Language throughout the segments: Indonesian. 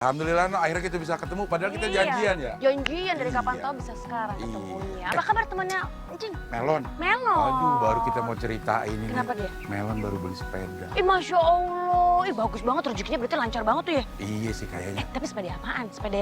Alhamdulillah, no, akhirnya kita bisa ketemu. Padahal kita janjian ya. Janjian dari kapan tahu bisa sekarang ketemunya. Apa kabar temannya Encing? Melon. Melon. Aduh, baru kita mau cerita ini. Kenapa dia? Melon baru beli sepeda. Masya Allah. Bagus banget rezekinya, berarti lancar banget tuh ya. Iya sih kayaknya. Tapi sepeda apaan? Sepeda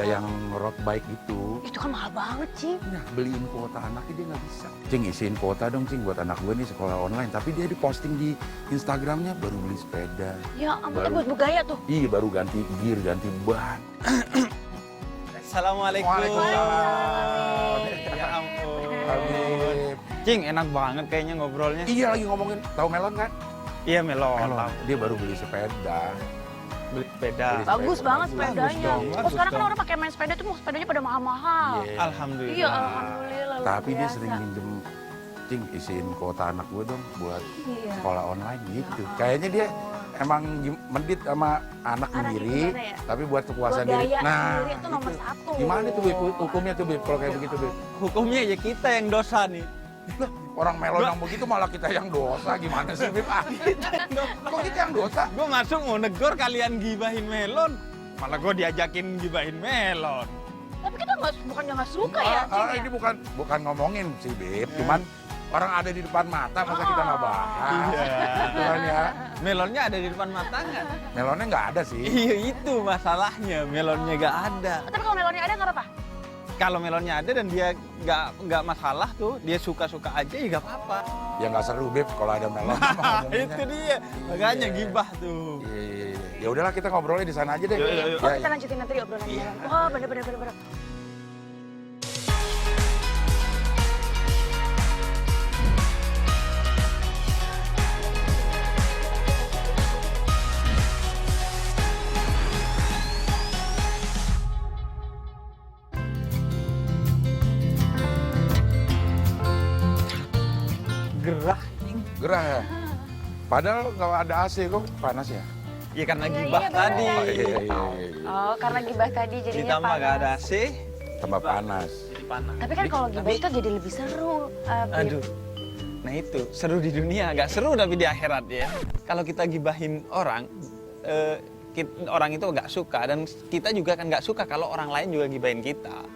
yang road bike itu. Itu kan mahal banget, Cing. Nah, beliin kuota anaknya dia nggak bisa. Cing, isiin kuota dong, Cing, buat anak gue nih sekolah online. Tapi dia diposting di Instagramnya baru beli sepeda. Ya ampun, buat bergaya tuh. Iya, baru ganti gear, ganti ban. Assalamualaikum. Waalaikumsalam. Ya ampun. Habib. Cing, enak banget kayaknya ngobrolnya. Iya, lagi ngomongin. Tahu Melon kan? Iya, Melon. Melon. Dia baru beli sepeda. Beli sepeda. Beli Bagus banget bagus. sepedanya. Bagus dong, Oh, sekarang kan dong. orang pakai main sepeda tuh sepedanya pada mahal-mahal. Iya. Alhamdulillah. Iya, alhamdulillah. luar Tapi dia biasa. sering minjem, Cing, isiin kuota anak gue dong buat Iya. sekolah online gitu. Ya Kayaknya dia emang mendit sama anak Anaknya sendiri, gimana ya? tapi buat kepuasan Buat diri. gaya sendiri itu nomor gitu. satu. Gimana tuh, Beb? Hukumnya tuh, Beb, kalau kayak begitu, Beb? Hukumnya ya kita yang dosa nih. Lah, orang Melon yang begitu malah kita yang dosa. Gimana sih, Beb? Kok kita yang dosa? Gue masuk mau negor kalian gibahin Melon. Malah gue diajakin gibahin Melon. Tapi kita bukannya nggak suka ya, Cing ya? Ini bukan ngomongin sih, Beb. Cuman orang ada di depan mata, masa kita nggak bahas? Gitu kan ya. Melonnya ada di depan mata nggak? Melonnya nggak ada sih. Iya, itu masalahnya. Melonnya nggak ada. Tapi kalau melonnya ada nggak apa-apa? Kalau melonnya ada dan dia nggak masalah tuh, dia suka-suka aja ya nggak apa-apa. Ya nggak seru, Beb, kalau ada melon. Itu dia, makanya gibah tuh. Iya. Ya udahlah, kita ngobrolnya di sana aja deh. Yuk. Oh, kita lanjutin nanti obrolan Iya. Oh, bener. Gerah, Cing. Gerah ya. Padahal nggak ada AC kok, panas ya. Ya karena Iya, gibah iya, tadi. bener. Iya. Oh, karena gibah tadi jadinya Ditambah panas. nggak ada AC, Tambah panas. jadi panas. Tapi kan kalau gibah itu jadi lebih seru. Bib. Aduh. Nah itu, seru di dunia, nggak seru tapi di akhirat ya. Kalau kita gibahin orang, orang itu nggak suka dan kita juga kan nggak suka kalau orang lain juga gibahin kita.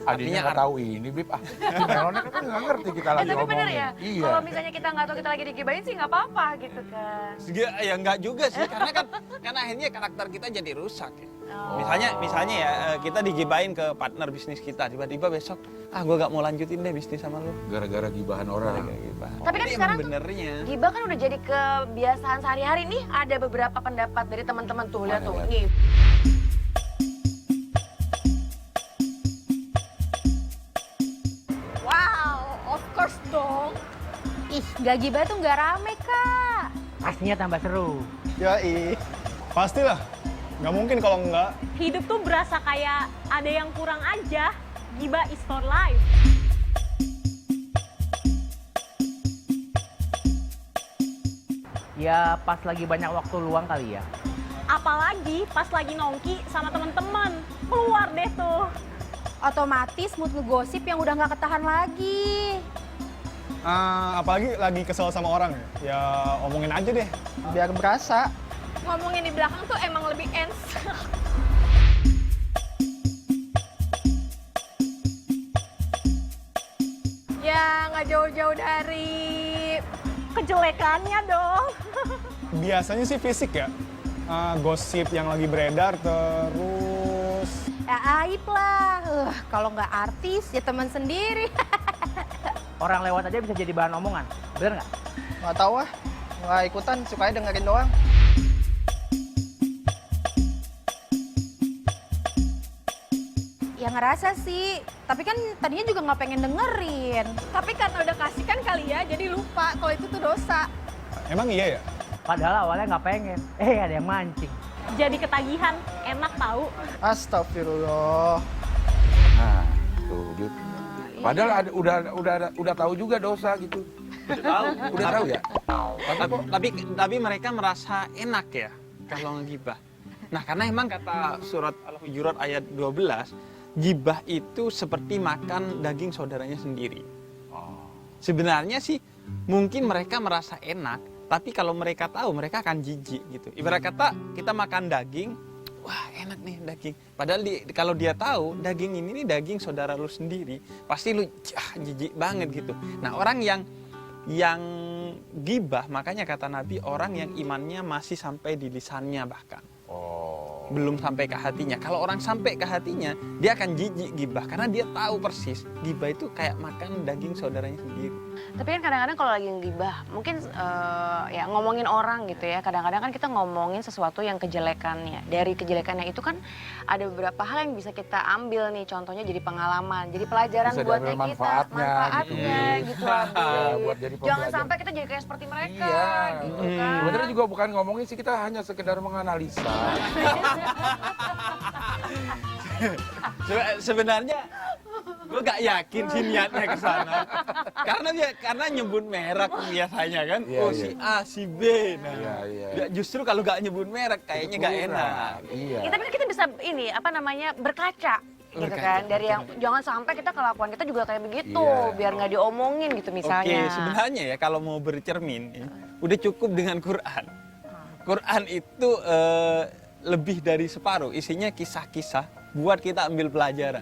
Adinya nggak tahu ini, Bib. Melonnya kan nggak ngerti kita lagi Tapi bener ngomongin. ya, Iya. kalau misalnya kita nggak tahu kita lagi digibahin sih nggak apa-apa gitu kan. Ya nggak juga sih, karena akhirnya karakter kita jadi rusak ya. Oh. Misalnya ya kita digibahin ke partner bisnis kita, tiba-tiba besok gue gak mau lanjutin deh bisnis sama lu. Gara-gara gibahan orang. Tapi kan sekarang tuh benernya. gibah kan udah jadi kebiasaan sehari-hari nih. Ada beberapa pendapat dari teman-teman tuh, lihat tuh. Mana, Nih. Wow, of course dong. Ih, gak gibah tuh nggak rame, Kak. Pastinya tambah seru. Yoi. Pastilah. Nggak mungkin kalau enggak. Hidup tuh berasa kayak ada yang kurang aja. Gibah is for life. Ya pas lagi banyak waktu luang kali ya. Apalagi pas lagi nongki sama temen-temen. Keluar deh tuh. Otomatis mood ngegosip yang udah nggak ketahan lagi. Apalagi lagi kesel sama orang ya. Ya omongin aja deh. Biar berasa. Ngomongin di belakang tuh emang lebih ens. Ya nggak jauh-jauh dari Kejelekannya dong. Biasanya sih fisik ya. Gosip yang lagi beredar terus. ya aib lah. Kalau nggak artis ya teman sendiri. Orang lewat aja bisa jadi bahan omongan. Bener nggak? Nggak tahu ah. Nggak ikutan, sukanya dengerin doang. Ya ngerasa sih, tapi kan tadinya juga nggak pengen dengerin. Tapi karena udah kasih kan kali ya, jadi lupa kalau itu tuh dosa. Emang iya ya? Padahal awalnya nggak pengen. Ada yang mancing. Jadi ketagihan, enak tahu. Astagfirullah. Nah, tuh, Bib. Padahal udah tahu juga dosa gitu. Udah tahu ya? Tapi mereka merasa enak ya kalau ngegibah. Nah, karena emang kata surat Al-Hujurat ayat 12, gibah itu seperti makan daging saudaranya sendiri. Sebenarnya sih mungkin mereka merasa enak, tapi kalau mereka tahu mereka akan jijik gitu. Ibarat kata kita makan daging, wah enak nih daging. Padahal kalau dia tahu daging ini nih daging saudara lu sendiri, pasti lu jijik banget gitu. Nah orang yang gibah, makanya kata Nabi orang yang imannya masih sampai di lisannya bahkan. Belum sampai ke hatinya. Kalau orang sampai ke hatinya, dia akan jijik gibah karena dia tahu persis gibah itu kayak makan daging saudaranya sendiri. Tapi kan kadang-kadang kalau lagi ngibah, mungkin ya ngomongin orang gitu ya. Kadang-kadang kan kita ngomongin sesuatu yang kejelekannya. Dari kejelekannya itu kan ada beberapa hal yang bisa kita ambil nih. Contohnya jadi pengalaman, jadi pelajaran Bisa buat diambil kita, manfaatnya gitu. Abi. Buat jadi Jangan pembelajaran. sampai kita jadi kayak seperti mereka Iya. gitu kan. Sebenarnya juga bukan ngomongin sih, kita hanya sekedar menganalisa. Sebenarnya gue gak yakin sih niatnya ke sana. Karena nyebut merek biasanya kan. Iya, Si A, si B. Nah, Iya. ya justru kalau gak nyebut merek kayaknya gak enak. Iya. Ya, tapi kan kita bisa berkaca gitu kan, dari yang jangan sampai kita kelakuan kita juga kayak begitu, Iya. biar nggak diomongin gitu misalnya. Oke, sebenarnya ya kalau mau bercermin, ya, udah cukup dengan Quran. Quran itu lebih dari separuh, isinya kisah-kisah buat kita ambil pelajaran.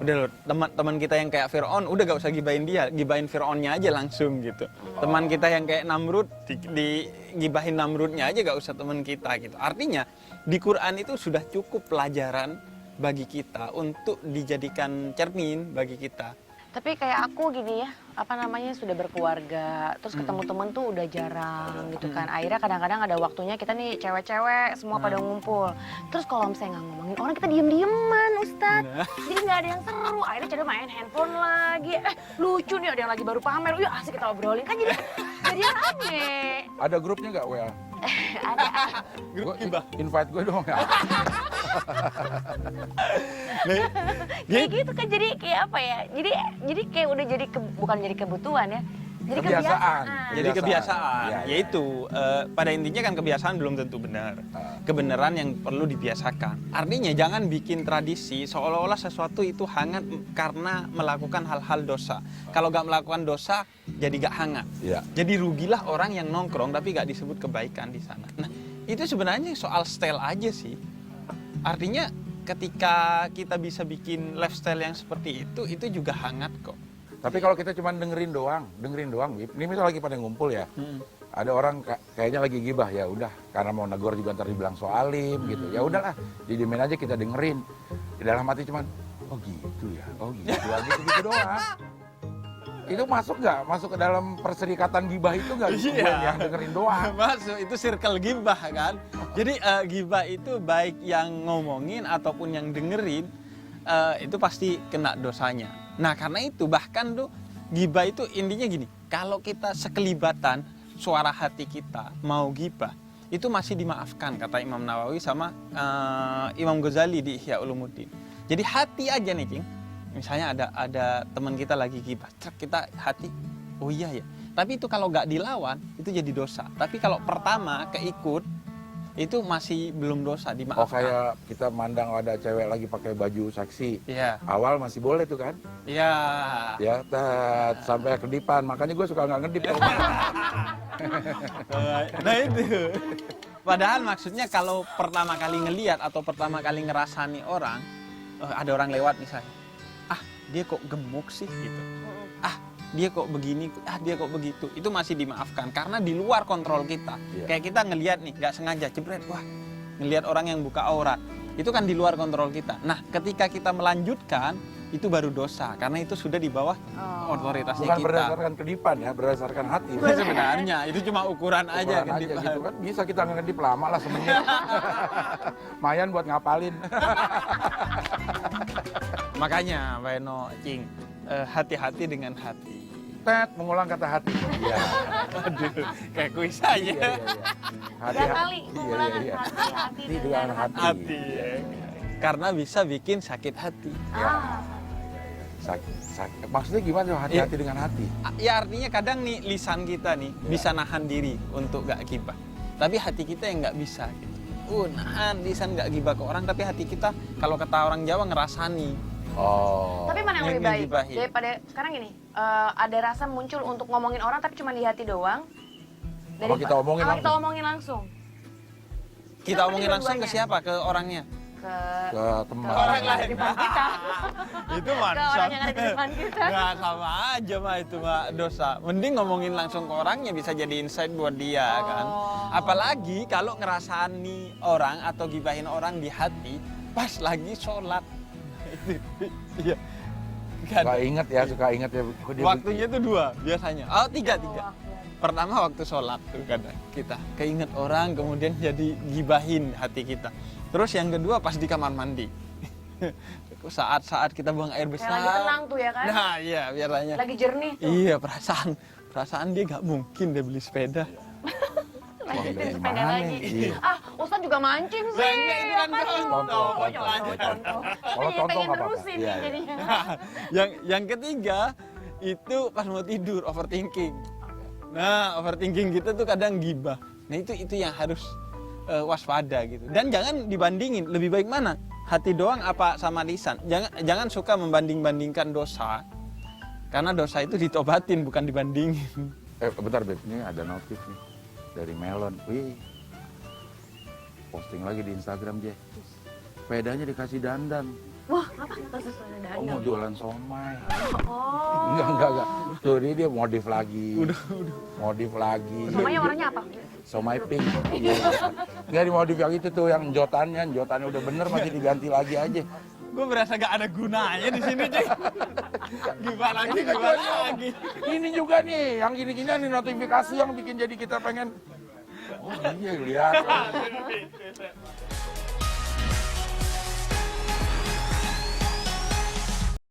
Udah loh, teman-teman kita yang kayak Fir'aun, udah gak usah gibahin dia, gibahin Fir'aunnya aja langsung gitu. Teman kita yang kayak Namrud, gibahin Namrudnya aja gak usah teman kita gitu. Artinya di Quran itu sudah cukup pelajaran bagi kita untuk dijadikan cermin bagi kita. Tapi kayak aku gini ya, sudah berkeluarga, terus ketemu temen tuh udah jarang gitu kan. Akhirnya kadang-kadang ada waktunya kita nih cewek-cewek semua pada ngumpul. Terus kalau misalnya nggak ngomongin orang, kita diem-dieman Ustadz. Jadi nggak ada yang seru, akhirnya cenderung main handphone lagi. Lucu nih, ada yang lagi baru pamer, yuk asik kita obrolin. Kan jadi rame. Ada grupnya nggak WA? Ada. Gua, invite gue dong ya. Kayak gitu kan, jadi kayak apa ya, jadi kayak udah jadi bukan jadi kebutuhan ya, jadi kebiasaan. Jadi kebiasaan, Iya, iya. yaitu pada intinya kan kebiasaan belum tentu benar. Kebenaran yang perlu dibiasakan. Artinya jangan bikin tradisi seolah-olah sesuatu itu hangat karena melakukan hal-hal dosa. Kalau nggak melakukan dosa, jadi nggak hangat. Iya. Jadi rugilah orang yang nongkrong tapi nggak disebut kebaikan di sana. Nah, itu sebenarnya soal style aja sih. Artinya ketika kita bisa bikin lifestyle yang seperti itu juga hangat kok. Tapi kalau kita cuma dengerin doang, Bib. Ini misal lagi pada ngumpul ya. Ada orang kayaknya lagi gibah, ya udah, karena mau negor juga ntar dibilang soalim gitu. Ya udahlah, didiemin aja, kita dengerin. Di dalam hati cuman, oh gitu ya, gitu doang. Itu masuk nggak? Masuk ke dalam perserikatan gibah itu nggak? Iya. Gue yang dengerin doang. Masuk, itu circle gibah kan. Jadi gibah itu baik yang ngomongin ataupun yang dengerin, itu pasti kena dosanya. Nah karena itu bahkan tuh gibah itu intinya gini, kalau kita sekelibatan suara hati kita mau gibah, itu masih dimaafkan kata Imam Nawawi sama Imam Ghazali di Ihya Ulumuddin. Jadi hati aja nih Cing, misalnya ada teman kita lagi gibah, kita hati, oh iya ya. Tapi itu kalau nggak dilawan, itu jadi dosa. Tapi kalau pertama keikut, itu masih belum dosa, Oh dimaafkan. kayak kita mandang ada cewek lagi pakai baju seksi. Iya. Awal masih boleh tuh kan? Iya. Ya, sampai kedipan. Makanya gue suka nggak ngedip. Nah itu. Padahal maksudnya kalau pertama kali ngelihat atau pertama kali ngerasani orang, ada orang lewat misalnya, dia kok gemuk sih gitu. Dia kok begini, dia kok begitu. Itu masih dimaafkan karena di luar kontrol kita. Iya. Kayak kita ngelihat nih, nggak sengaja jebret, wah, ngelihat orang yang buka aurat. Itu kan di luar kontrol kita. Nah, ketika kita melanjutkan, itu baru dosa karena itu sudah di bawah otoritasnya Bukan kita. berdasarkan kedipan ya, berdasarkan hati. Sebenarnya itu cuma ukuran aja Ukuran kedipan. gitu kan, bisa kita ngedip lama lah semenit. Mayan buat ngapalin. Makanya, Mbak Eno, Cing, hati-hati dengan hati. Mengulang kata hati. Iya. Aduh, kayak kuis aja. Iya. Tiga kali pengulangan Iya. hati Dengan hati. Hati. Ya. Karena bisa bikin sakit hati. Sakit. Maksudnya gimana tuh hati-hati dengan hati? Ya artinya kadang nih lisan kita nih bisa nahan diri untuk gak gibah. Tapi hati kita yang gak bisa gitu. Nahan lisan gak gibah ke orang, tapi hati kita kalau kata orang Jawa ngerasani. Oh. Tapi mana yang lebih baik ngegibahin. daripada sekarang gini, ada rasa muncul untuk ngomongin orang tapi cuma di hati doang. Apa kita omongin Apa langsung? kita omongin langsung? Kita omongin langsung ke siapa? Ke orangnya? Ke teman. Orang lain. Di depan kita. Itu mah Ke orang yang ada di depan kita. Nggak, sama aja mah itu mah dosa. Mending ngomongin langsung ke orangnya, bisa jadi insight buat dia kan. Apalagi kalau ngerasani orang atau gibahin orang di hati pas lagi sholat. Itu iya. Suka inget ya. Kok dia Waktunya itu 2 biasanya. Oh, 3. Pertama waktu sholat tuh kadang kita keinget orang, kemudian jadi gibahin hati kita. Terus yang kedua pas di kamar mandi. Saat-saat kita buang air besar. Kayak lagi tenang tuh ya kan? Nah iya biasanya. Lagi jernih tuh. Iya perasaan dia nggak mungkin dia beli sepeda. Lanjutin dari sepeda mana? lagi. Iya. Ah, Ustadz juga mancing sih. Enggak, itu kan contoh. Kalau Iya, contoh pengen nggak apa-apa. nerusin Iya, nih iya. jadinya. yang ketiga itu pas mau tidur overthinking. Nah overthinking kita tuh kadang gibah. Nah itu yang harus waspada gitu. Dan jangan dibandingin. Lebih baik mana? Hati doang apa sama lisan? Jangan suka membanding-bandingkan dosa. Karena dosa itu ditobatin bukan dibandingin. Bentar Beb, ini ada notif nih dari Melon. Wih, posting lagi di Instagram dia. Sepedanya dikasih dandan. Wah, apa kasus ada Oh, mau dandan? jualan somai. Oh. Enggak. Tuh dia modif lagi. Udah. Modif lagi. Namanya warnanya apa? Somai pink. Iya. Enggak dimodif yang itu tuh, yang jotannya udah bener masih diganti lagi aja. Gue berasa gak ada gunanya di sini, Cik. Gimana lagi? Ini juga nih, yang gini-gini nih notifikasi yang bikin jadi kita pengen. Oh iya, lihat.